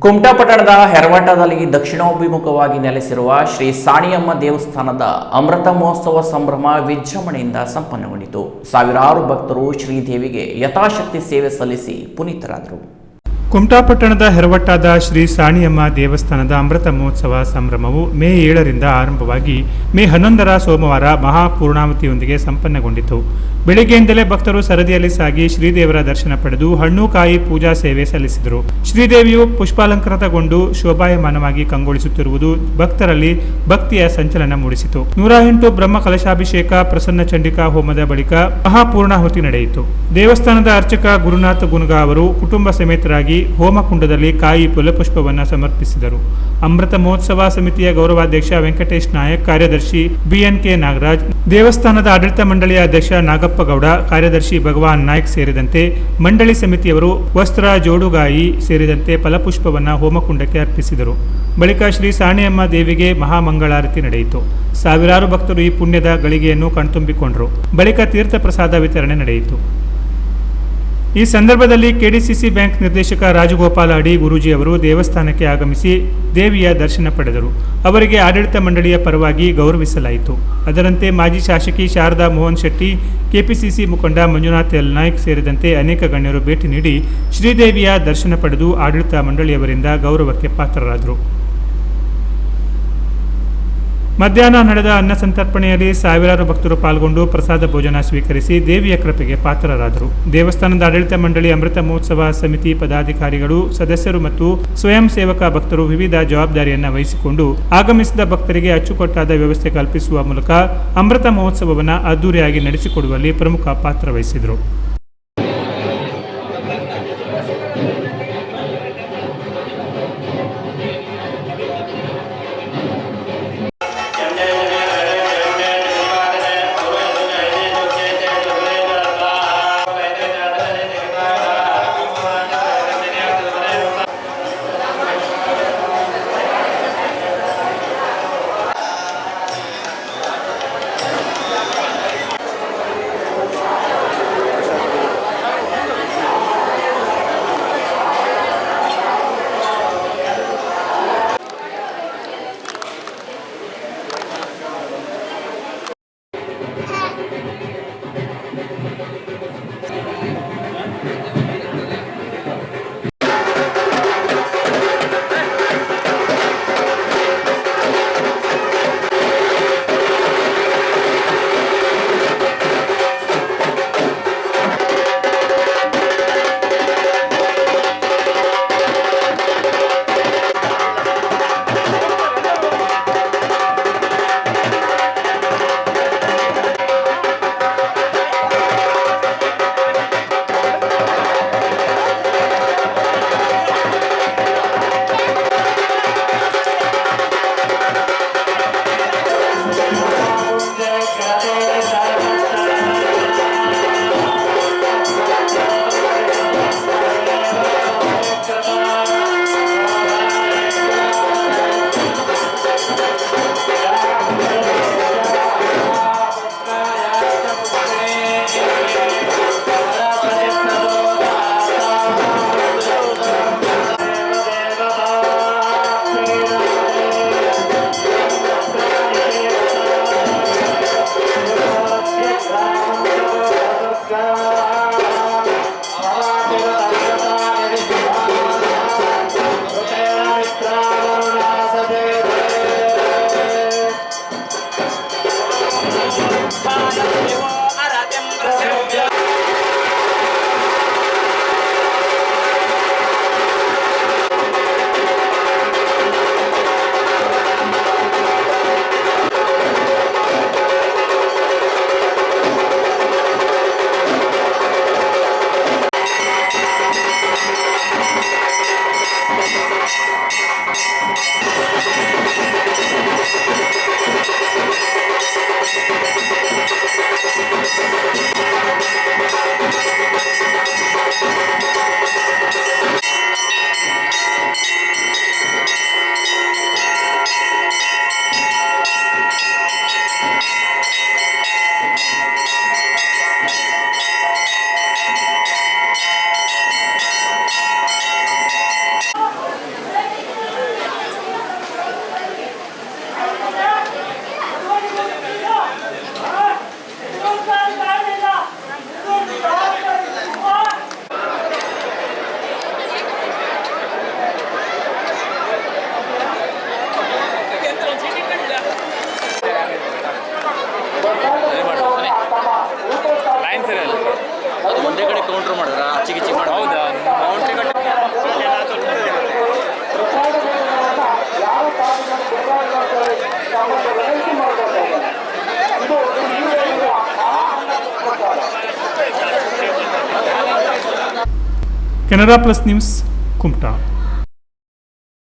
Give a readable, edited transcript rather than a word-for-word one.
ಕುಮಟಾ ಪಟ್ಟಣದ ಹೆರವಟ್ಟದಲ್ಲಿ ದಕ್ಷಿಣಾಭಿಮುಖವಾಗಿ ನೆಲೆಸಿರುವ ಶ್ರೀ ಸಾಣಿಯಮ್ಮ ದೇವಸ್ಥಾನದ ಅಮೃತ ಮಹೋತ್ಸವ ಸಂಭ್ರಮ ವಿಜೃಂಭಣೆಯಿಂದ ಸಂಪನ್ನಗೊಂಡಿತು. ಸಾವಿರಾರು ಭಕ್ತರು ಶ್ರೀದೇವಿಗೆ ಯಥಾಶಕ್ತಿ ಸೇವೆ ಸಲ್ಲಿಸಿ ಪುನೀತರಾದರು. ಕುಮಟಾ ಪಟ್ಟಣದ ಹೆರವಟ್ಟದ ಶ್ರೀ ಸಾಣಿಯಮ್ಮ ದೇವಸ್ಥಾನದ ಅಮೃತ ಮಹೋತ್ಸವ ಸಂಭ್ರಮವು ಮೇ 7ರಿಂದ ಆರಂಭವಾಗಿ ಮೇ 11ರ ಸೋಮವಾರ ಮಹಾಪೂರ್ಣಾಹುತಿಯೊಂದಿಗೆ ಸಂಪನ್ನಗೊಂಡಿತು. ಬೆಳಗ್ಗೆಯಿಂದಲೇ ಭಕ್ತರು ಸರದಿಯಲ್ಲಿ ಸಾಗಿ ಶ್ರೀದೇವರ ದರ್ಶನ ಪಡೆದು ಹಣ್ಣು ಕಾಯಿ ಪೂಜಾ ಸೇವೆ ಸಲ್ಲಿಸಿದರು. ಶ್ರೀದೇವಿಯು ಪುಷ್ಪಾಲಂಕೃತಗೊಂಡು ಶೋಭಾಯಮಾನವಾಗಿ ಕಂಗೊಳಿಸುತ್ತಿರುವುದು ಭಕ್ತರಲ್ಲಿ ಭಕ್ತಿಯ ಸಂಚಲನ ಮೂಡಿಸಿತು. 108 ಬ್ರಹ್ಮ ಕಲಶಾಭಿಷೇಕ ಪ್ರಸನ್ನ ಚಂಡಿಕಾ ಹೋಮದ ಬಳಿಕ ಮಹಾಪೂರ್ಣಾಹುತಿ ನಡೆಯಿತು. ದೇವಸ್ಥಾನದ ಅರ್ಚಕ ಗುರುನಾಥ ಗುನ್ಗಾ ಅವರು ಕುಟುಂಬ ಸಮೇತರಾಗಿ ಹೋಮಕುಂಡದಲ್ಲಿ ಕಾಯಿ ಫಲಪುಷ್ಪವನ್ನು ಸಮರ್ಪಿಸಿದರು. ಅಮೃತ ಮಹೋತ್ಸವ ಸಮಿತಿಯ ಗೌರವಾಧ್ಯಕ್ಷ ವೆಂಕಟೇಶ್ ನಾಯಕ್, ಕಾರ್ಯದರ್ಶಿ BNK ನಾಗರಾಜ್, ದೇವಸ್ಥಾನದ ಆಡಳಿತ ಮಂಡಳಿಯ ಅಧ್ಯಕ್ಷ ನಾಗಪ್ಪಗೌಡ, ಕಾರ್ಯದರ್ಶಿ ಭಗವಾನ್ ನಾಯ್ಕ್ ಸೇರಿದಂತೆ ಮಂಡಳಿ ಸಮಿತಿಯವರು ವಸ್ತ್ರ, ಜೋಡುಗಾಯಿ ಸೇರಿದಂತೆ ಫಲಪುಷ್ಪವನ್ನು ಹೋಮಕುಂಡಕ್ಕೆ ಅರ್ಪಿಸಿದರು. ಬಳಿಕ ಶ್ರೀ ಸಾಣಿಯಮ್ಮ ದೇವಿಗೆ ಮಹಾಮಂಗಳಾರತಿ ನಡೆಯಿತು. ಸಾವಿರಾರು ಭಕ್ತರು ಈ ಪುಣ್ಯದ ಗಳಿಗೆಯನ್ನು ಕಣ್ತುಂಬಿಕೊಂಡರು. ಬಳಿಕ ತೀರ್ಥ ಪ್ರಸಾದ ವಿತರಣೆ ನಡೆಯಿತು. ಈ ಸಂದರ್ಭದಲ್ಲಿ KDCC ಬ್ಯಾಂಕ್ ನಿರ್ದೇಶಕ ರಾಜಗೋಪಾಲ ಅಡಿ ಗುರೂಜಿ ಅವರು ದೇವಸ್ಥಾನಕ್ಕೆ ಆಗಮಿಸಿ ದೇವಿಯ ದರ್ಶನ ಪಡೆದರು. ಅವರಿಗೆ ಆಡಳಿತ ಮಂಡಳಿಯ ಪರವಾಗಿ ಗೌರವಿಸಲಾಯಿತು. ಅದರಂತೆ ಮಾಜಿ ಶಾಸಕಿ ಶಾರದಾ ಮೋಹನ್ ಶೆಟ್ಟಿ, KPCC ಮುಖಂಡ ಮಂಜುನಾಥ್ ಎಲ್ ನಾಯ್ಕ್ ಸೇರಿದಂತೆ ಅನೇಕ ಗಣ್ಯರು ಭೇಟಿ ನೀಡಿ ಶ್ರೀದೇವಿಯ ದರ್ಶನ ಪಡೆದು ಆಡಳಿತ ಮಂಡಳಿಯವರಿಂದ ಗೌರವಕ್ಕೆ ಪಾತ್ರರಾದರು. ಮಧ್ಯಾಹ್ನ ನಡೆದ ಅನ್ನ ಸಂತರ್ಪಣೆಯಲ್ಲಿ ಸಾವಿರಾರು ಭಕ್ತರು ಪಾಲ್ಗೊಂಡು ಪ್ರಸಾದ ಭೋಜನ ಸ್ವೀಕರಿಸಿ ದೇವಿಯ ಕೃಪೆಗೆ ಪಾತ್ರರಾದರು. ದೇವಸ್ಥಾನದ ಆಡಳಿತ ಮಂಡಳಿ, ಅಮೃತ ಮಹೋತ್ಸವ ಸಮಿತಿ ಪದಾಧಿಕಾರಿಗಳು, ಸದಸ್ಯರು ಮತ್ತು ಸ್ವಯಂ ಸೇವಕ ಭಕ್ತರು ವಿವಿಧ ಜವಾಬ್ದಾರಿಯನ್ನು ವಹಿಸಿಕೊಂಡು ಆಗಮಿಸಿದ ಭಕ್ತರಿಗೆ ಅಚ್ಚುಕಟ್ಟಾದ ವ್ಯವಸ್ಥೆ ಕಲ್ಪಿಸುವ ಮೂಲಕ ಅಮೃತ ಮಹೋತ್ಸವವನ್ನು ಅದ್ದೂರಿಯಾಗಿ ನಡೆಸಿಕೊಡುವಲ್ಲಿ ಪ್ರಮುಖ ಪಾತ್ರ ವಹಿಸಿದರು. ಇಂಪ್ರೂವ್ ಮಾಡಿದ್ರ ಚಿಕ್ಕಿ ಮಾಡಿ ಹೌದಾ boundary Canara plus news Kumta.